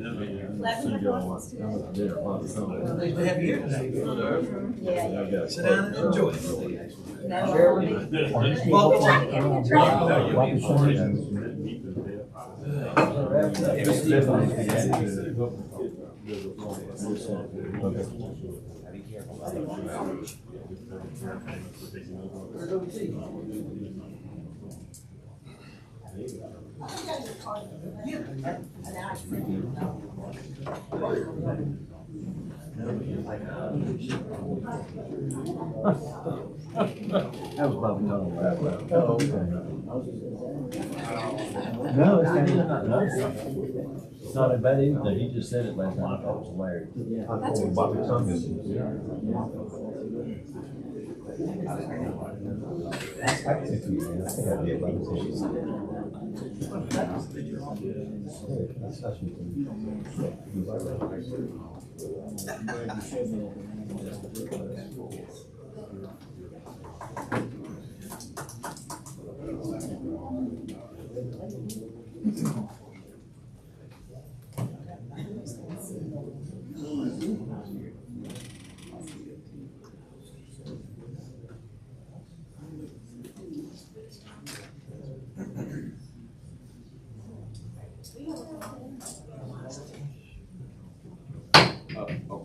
Nice to have you here today. Yeah. Sit down and enjoy it. That was probably not that. Oh, okay. No, it's not about anything. He just said it last time. I thought it was hilarious. Yeah. Bobby Tongue.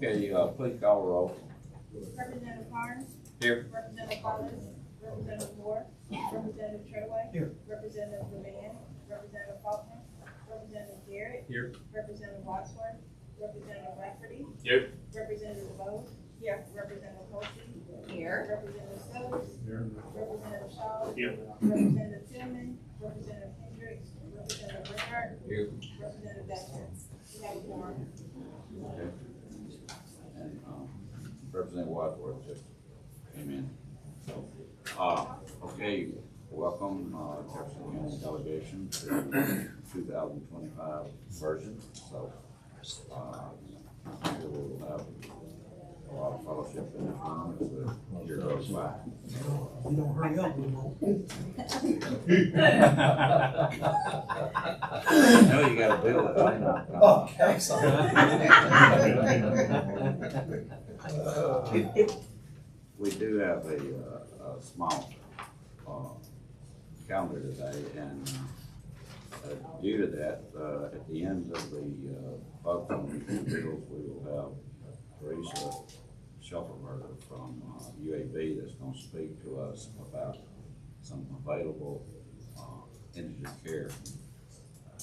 Okay, please call the roll. Representative Carnes? Here. Representative Collins? Representative Moore? Representative Treadway? Here. Representative Levan? Representative Faulkner? Representative Garrett? Here. Representative Wadsworth? Representative Rafferty? Here. Representative Bose? Here. Representative Holsey? Here. Representative Stokes? Here. Representative Shaw? Here. Representative Tillman? Representative Hendricks? Representative Bernhardt? Here. Representative Baxter? We have a quorum. Okay. And, Representative Wadsworth just came in. Okay, welcome, Jefferson County delegation to 2025 version. So, we'll have a lot of fellowship in this room as the year goes by. You don't hurry up, we won't. No, you gotta build it, I know. Okay, sorry. We do have a small calendar today, and due to that, at the end of the vote on these bills, we will have Teresa Shuffleberger from UAB that's going to speak to us about some available indigent care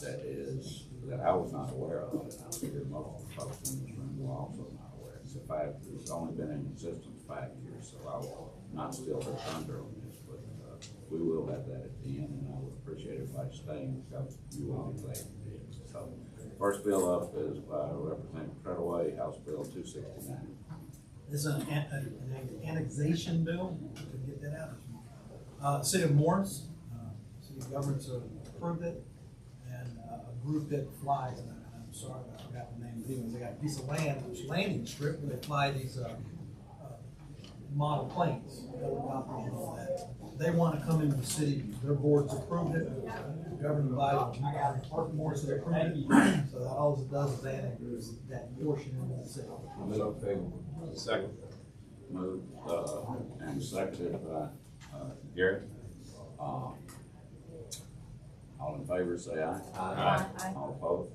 that I was not aware of, and I'm sure most of the folks in this room were also not aware. It's only been in existence 5 years, so I will not steal her thunder on this, but we will have that at the end, and I would appreciate everybody staying because you will be glad. So, first bill up is by Representative Treadway, House Bill 269. This is an annexation bill, we can get that out. City of Morris, city governments approved it, and a group that flies, and I'm sorry, I forgot the name, but anyways, they got a piece of land, which landing strip, where they fly these model planes, helicopters and all that. They want to come into the city, their board's approved it, the governing body, Morris has approved it, so that all it does is annex that portion into the city. Second. Moved and seconded by Garrett. All in favor, say aye. Aye. All opposed?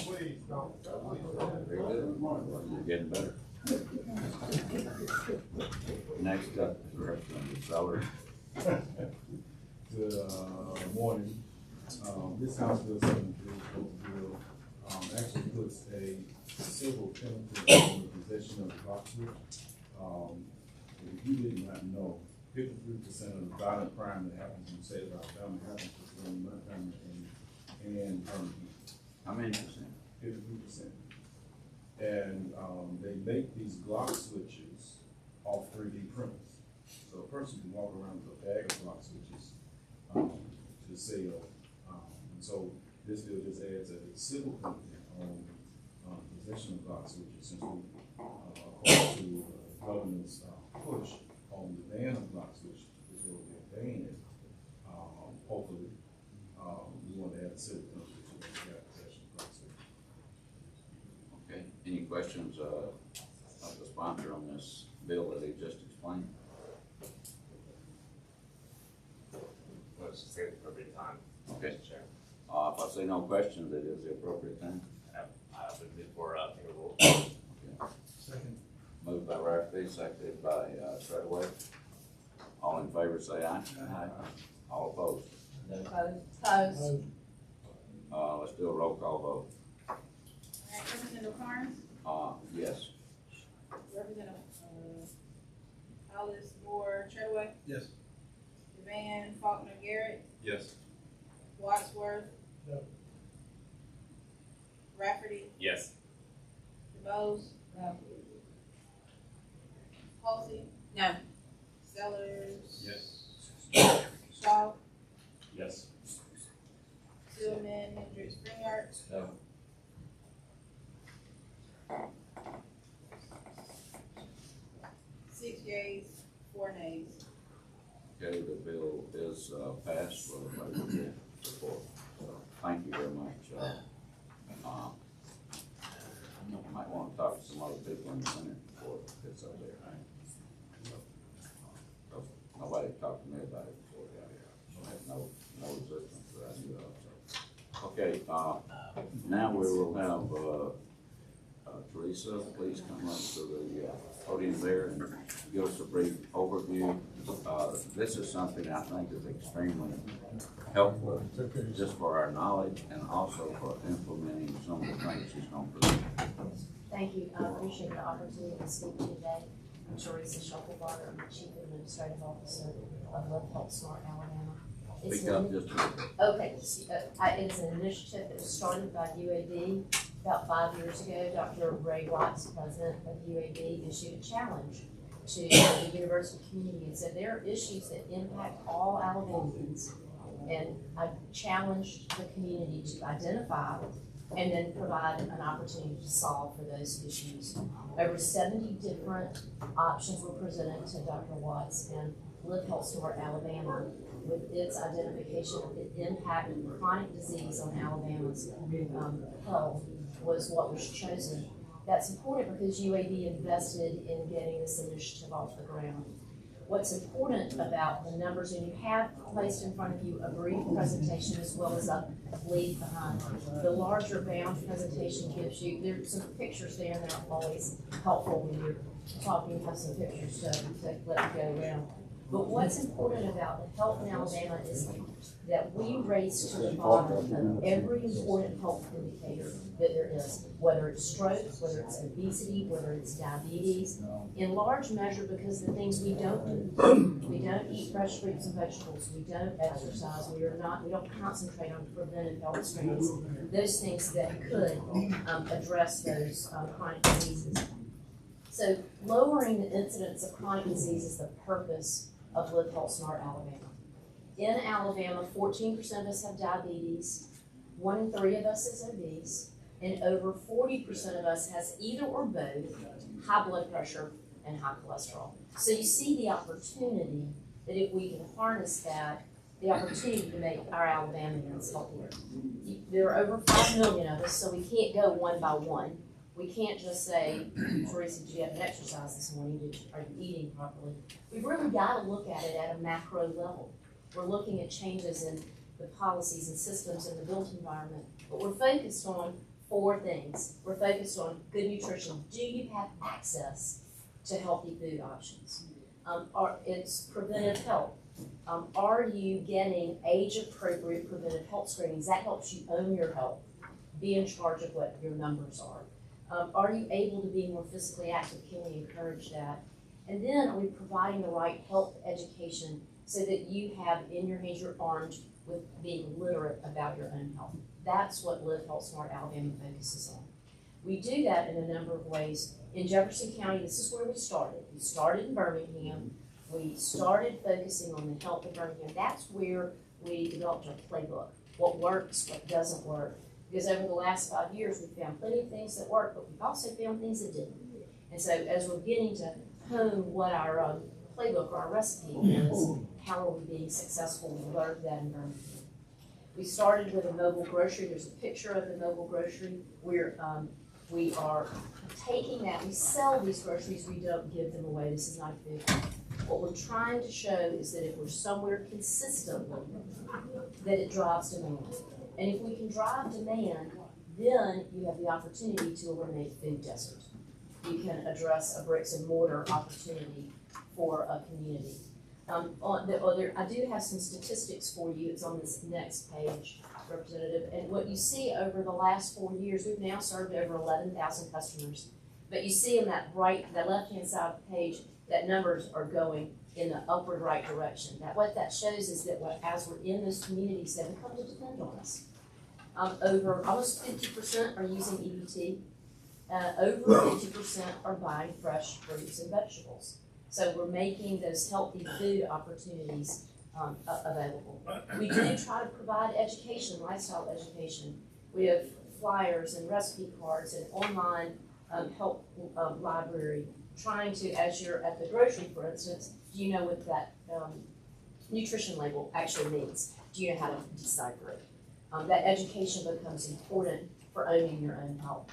Very good. You're getting better. Next up is Representative Zeller. Good morning. This House Bill 73 bill actually puts a civil penalty on the possession of the boxwood. If you did not know, 53% of the violent crime that happens in the state of Alabama happens between Montgomery and Birmingham. How many percent? 53%. And they make these Glock switches off 3D printers. So a person can walk around with a bag of Glock switches to sell. And so this bill just adds a civil penalty on possession of Glock switches, since we, according to the government's push on the ban of Glock switches, which will be banned, hopefully, we want to add a civil penalty to that. questions, of the sponsor on this bill that he just explained? Let's just say the appropriate time. Okay. Mr. Chair. If I say no questions, it is the appropriate time. I would move for favorable. Second. Moved by Rafferty, seconded by Treadaway. All in favor, say aye. Aye. All opposed? Opposed. Let's do a roll call vote. All right, Representative Carnes, Yes. Representative, Hollis, Moore, Treadaway, Yes. Devan, Faulkner, Garrett, Yes. Wadsworth. No. Rafferty, Yes. DeBose. No. Halsey. No. Sellers. Yes. Shaw, Yes. Tillman, Hendricks, Springart. No. Six yeas, 4 nays. Okay, the bill is passed for the favorable support. So, thank you very much. You might want to talk to some other people in the Senate before it gets up there, right? Nobody talked to me about it before it got here. I had no resistance to that, so. Okay, now we will have, Teresa, please come up to the podium there and give us a brief overview. This is something I think is extremely helpful, just for our knowledge and also for implementing some of the things she's going to present. Thank you. I appreciate the opportunity to speak to you today. I'm Teresa Shufflebarger. I'm the Chief Administrative Officer of Love Help Smart Alabama. It's Speak up an- just a little bit. Okay, it's an initiative that was started by UAB about 5 years ago. Dr. Ray Watts, president of UAB, issued a challenge to the university community and said there are issues that impact all Alabamians. And I challenged the community to identify and then provide an opportunity to solve for those issues. Over 70 different options were presented to Dr. Watts, and Live Health Smart Alabama, with its identification of the impact of chronic disease on Alabama's health, was what was chosen. That's important because UAB invested in getting this initiative off the ground. What's important about the numbers, and you have placed in front of you a brief presentation as well as a leave behind. The larger bound presentation gives you, there's some pictures there and they're always helpful when you're talking, you have some pictures to let you go around. But what's important about the health in Alabama is that we race to the bottom of every important health indicator that there is, whether it's stroke, whether it's obesity, whether it's diabetes, in large measure because the things we don't do. We don't eat fresh fruits and vegetables, we don't exercise, we don't concentrate on preventive health screens, those things that could address those chronic diseases. So lowering the incidence of chronic disease is the purpose of Live Health Smart Alabama. In Alabama, 14% of us have diabetes, 1 in 3 of us is obese, and over 40% of us has either or both high blood pressure and high cholesterol. So you see the opportunity that if we can harness that, the opportunity to make our Alabamians healthier. There are over 5 million of us, so we can't go one by one. We can't just say, Teresa, did you have an exercise this morning? Are you eating properly? We've really got to look at it at a macro level. We're looking at changes in the policies and systems in the built environment, but we're focused on 4 things. We're focused on good nutrition. Do you have access to healthy food options? It's preventive health. Are you getting age-appropriate preventive health screenings? That helps you own your health, be in charge of what your numbers are. Are you able to be more physically active? Can we encourage that? And then are we providing the right health education so that you have in your hands, you're armed with being literate about your own health? That's what Live Health Smart Alabama focuses on. We do that in a number of ways. In Jefferson County, this is where we started. We started in Birmingham. We started focusing on the health of Birmingham. That's where we developed our playbook. What works, what doesn't work. Because over the last 5 years, we've found plenty of things that work, but we've also found things that didn't. And so as we're getting to hone what our playbook or our recipe is, how are we being successful? We learned that in Birmingham. We started with a mobile grocery. There's a picture of the mobile grocery. We're We are taking that, we sell these groceries, we don't give them away, this is not food. What we're trying to show is that if we're somewhere consistently, that it drives demand. And if we can drive demand, then you have the opportunity to eliminate food desert. You can address a bricks and mortar opportunity for a community. I do have some statistics for you. It's on this next page, Representative. And what you see over the last 4 years, we've now served over 11,000 customers. But you see in that left-hand side of the page, that numbers are going in the upward right direction. What that shows is that as we're in those communities, they come to depend on us. Over almost 50% are using EBT. Over 50% are buying fresh fruits and vegetables. So we're making those healthy food opportunities available. We do try to provide education, lifestyle education. We have flyers and recipe cards and online help library, trying to, as you're at the grocery, for instance, do you know what that nutrition label actually means? Do you know how to decipher it? That education becomes important for owning your own health.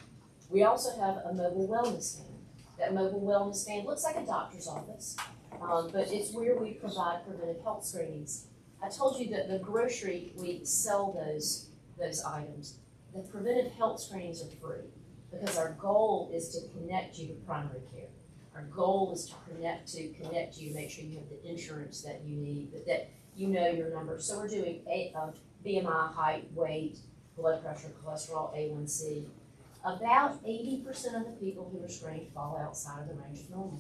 We also have a mobile wellness van. That mobile wellness van looks like a doctor's office, but it's where we provide preventive health screenings. I told you that the grocery, we sell those items. The preventive health screenings are free because our goal is to connect you to primary care. Our goal is to connect you, make sure you have the insurance that you need, that you know your numbers. So we're doing BMI, height, weight, blood pressure, cholesterol, A1C. About 80% of the people who are screened fall outside of the range of normal.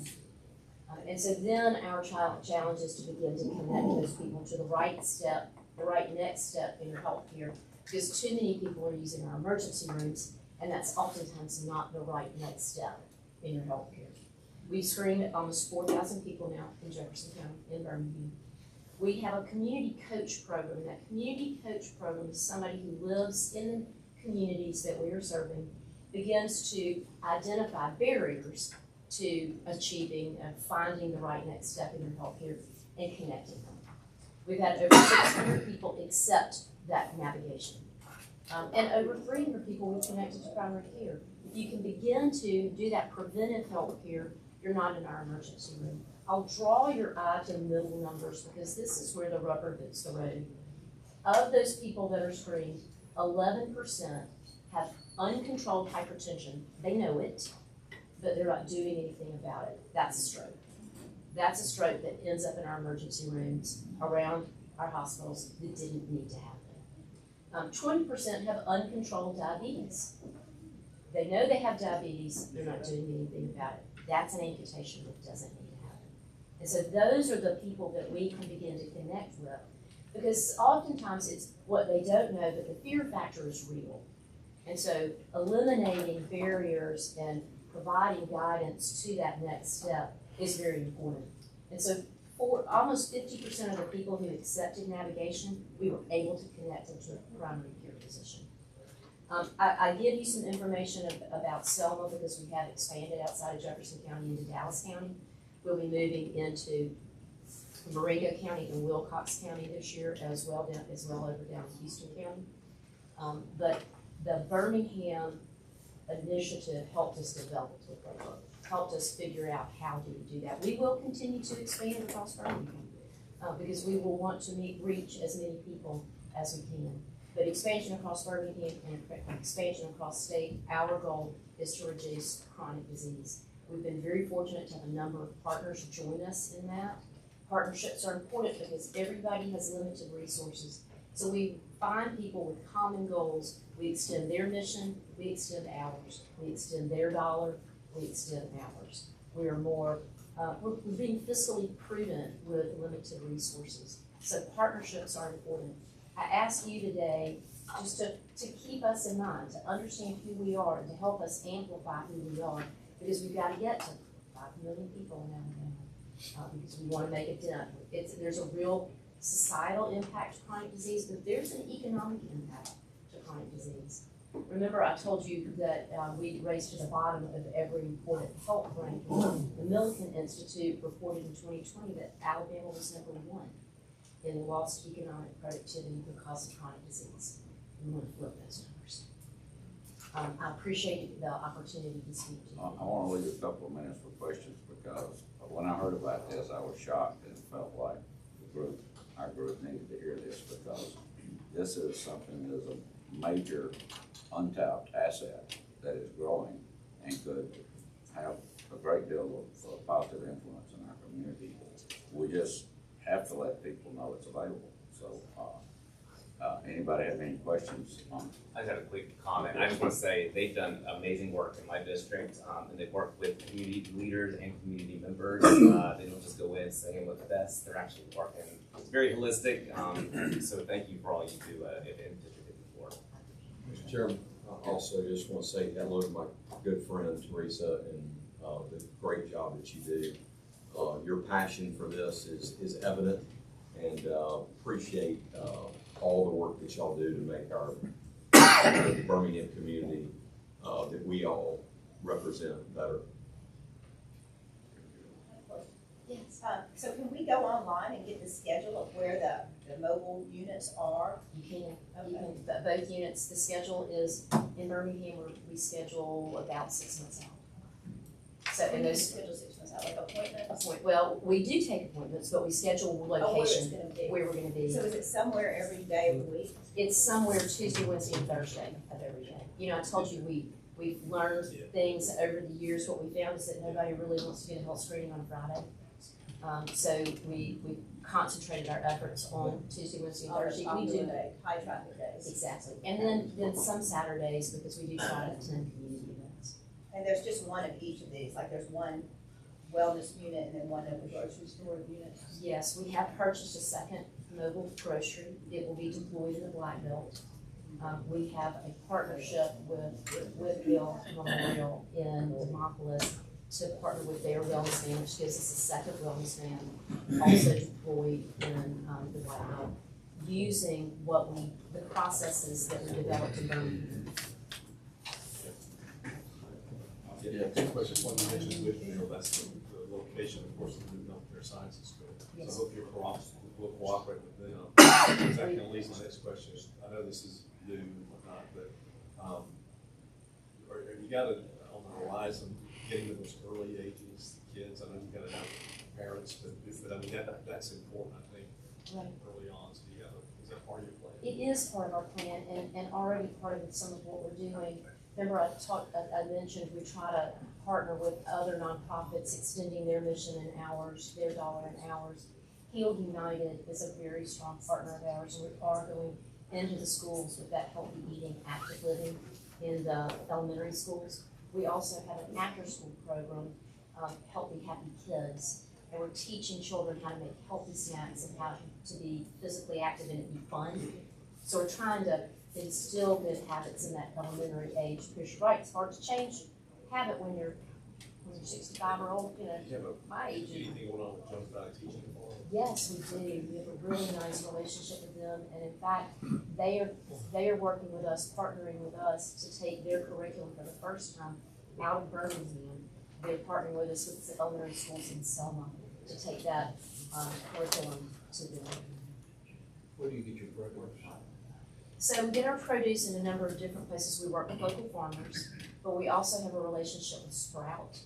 And so then our challenge is to begin to connect those people to the right step, the right next step in your health care, because too many people are using our emergency rooms, and that's oftentimes not the right next step in your health care. We've screened almost 4,000 people now in Jefferson County, in Birmingham. We have a community coach program. That community coach program is somebody who lives in the communities that we are serving, begins to identify barriers to achieving and finding the right next step in your health care and connecting them. We've had over 600 people accept that navigation. And over 300 people we've connected to primary care. If you can begin to do that preventive health care, you're not in our emergency room. I'll draw your eye to the middle numbers because this is where the rubber hits the road. Of those people that are screened, 11% have uncontrolled hypertension. They know it, but they're not doing anything about it. That's a stroke. That's a stroke that ends up in our emergency rooms around our hospitals that didn't need to happen. 20% have uncontrolled diabetes. They know they have diabetes, they're not doing anything about it. That's an amputation that doesn't need to happen. And so those are the people that we can begin to connect with, because oftentimes it's what they don't know, but the fear factor is real. And so eliminating barriers and providing guidance to that next step is very important. And so for almost 50% of the people who accepted navigation, we were able to connect them to a primary care physician. I give you some information about Selma because we have expanded outside of Jefferson County into Dallas County. We'll be moving into Marengo County and Wilcox County this year as well over down in Houston County. But the Birmingham initiative helped us develop the framework, helped us figure out how to do that. We will continue to expand across Birmingham because we will want to reach as many people as we can. But expansion across Birmingham and expansion across state, our goal is to reduce chronic disease. We've been very fortunate to have a number of partners join us in that. Partnerships are important because everybody has limited resources. So we find people with common goals. We extend their mission, we extend ours. We extend their dollar, we extend ours. We are more, we're being fiscally prudent with limited resources. So partnerships are important. I ask you today just to keep us in mind, to understand who we are, and to help us amplify who we are, because we've got to get to 5 million people now, because we want to make a dent. There's a real societal impact to chronic disease, but there's an economic impact to chronic disease. Remember, I told you that we raced to the bottom of every important health ranking. The Millikan Institute reported in 2020 that Alabama was #1 in lost economic productivity because of chronic disease. We want to flip those numbers. I appreciate the opportunity to speak to you. I wanna leave a couple of minutes for questions, because when I heard about this, I was shocked and felt like our group needed to hear this, because this is something that is a major untapped asset that is growing and could have a great deal of positive influence in our community. We just have to let people know it's available. So, anybody have any questions on? I just have a quick comment. I just want to say they've done amazing work in my district, and they've worked with community leaders and community members. They don't just go in saying look the best. They're actually working. It's very holistic. So thank you for all you do in District 54. Mr. Chairman, I also just want to say hello to my good friend Teresa, and the great job that you do. Your passion for this is evident, and appreciate all the work that y'all do to make our the Birmingham community that we all represent better. Yes. So can we go online and get the schedule of where the mobile units are? You can, but both units, the schedule is in Birmingham, we schedule about 6 months out. So, When and do you those, schedule 6 months out, like appointments? well, we do take appointments, but we schedule Oh, where it's location, gonna be. where we're gonna be. So is it somewhere every day of the week? It's somewhere Tuesday, Wednesday, and Thursday of every day. You know, I told you, we've learned things over the years. What we found is that nobody really wants to get a health screening on Friday. So we concentrated our efforts on Tuesday, Wednesday, and Thursday. We do, High traffic days. exactly. And then some Saturdays, because we do try to attend community events. And there's just one of each of these, like there's one wellness unit and then one of the grocery store unit. Yes, we have purchased a second mobile grocery. It will be deployed in the Black Belt. We have a partnership with Bill Memorial in Demopolis to partner with their wellness van, which gives us a second wellness van, also deployed in the Black Belt, using the processes that we developed in Birmingham. Yeah, two questions. One, you mentioned Whitfield, that's the location, of course, of the Healthcare Sciences School. So I Yes. hope will cooperate with them. That kind of leads to my next question. I know this is new and whatnot, but, have you got it on the horizon, getting to those early ages, kids? I know you gotta have parents, but I mean, that's important, I think, Right. early on. So is that part of your plan? It is part of our plan, and already part of some of what we're doing. Remember, I mentioned we try to partner with other nonprofits, extending their mission and hours, their dollar and hours. Healed United is a very strong partner of ours, and we are going into the schools with that healthy eating, active living in the elementary schools. We also have an after-school program, Healthy Happy Kids, and we're teaching children how to make healthy snacks and how to be physically active and it be fun. So we're trying to instill good habits in that elementary age, because you're right, it's hard to change habit when you're 65 or old, you know, Do you have my age. anything going on with Jones Valley Teaching Forum? Yes, we do. We have a really nice relationship with them, and in fact, they are working with us, partnering with us to take their curriculum for the first time out of Birmingham. They're partnering with us with the elementary schools in Selma to take that curriculum to them. Where do you get your produce? So we get our produce in a number of different places. We work with local farmers, but we also have a relationship with Sprout,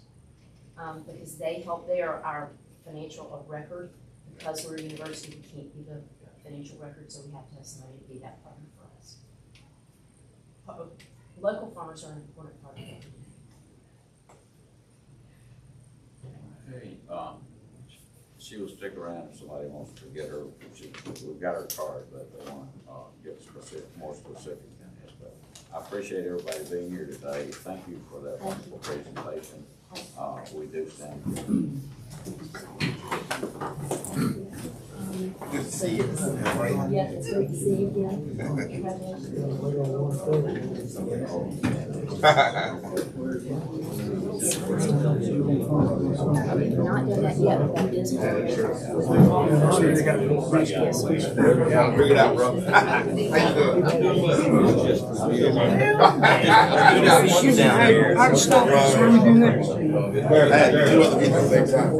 because they are our financial of record. Because we're a university, we can't be the financial record, so we have to have somebody to be that partner for us. Local farmers are an important part of it. Okay, she will stick around if somebody wants to get her, we've got her card, but they want to get more specific than this. But I appreciate everybody being here today. Thank you for that wonderful presentation. We do stand for Good to see you. Yeah, it's great to see you again. Not done that yet, but that is what we're Yeah, figure it out, bro. How you doing? I'd stop. Where we do next? I had two other people next time.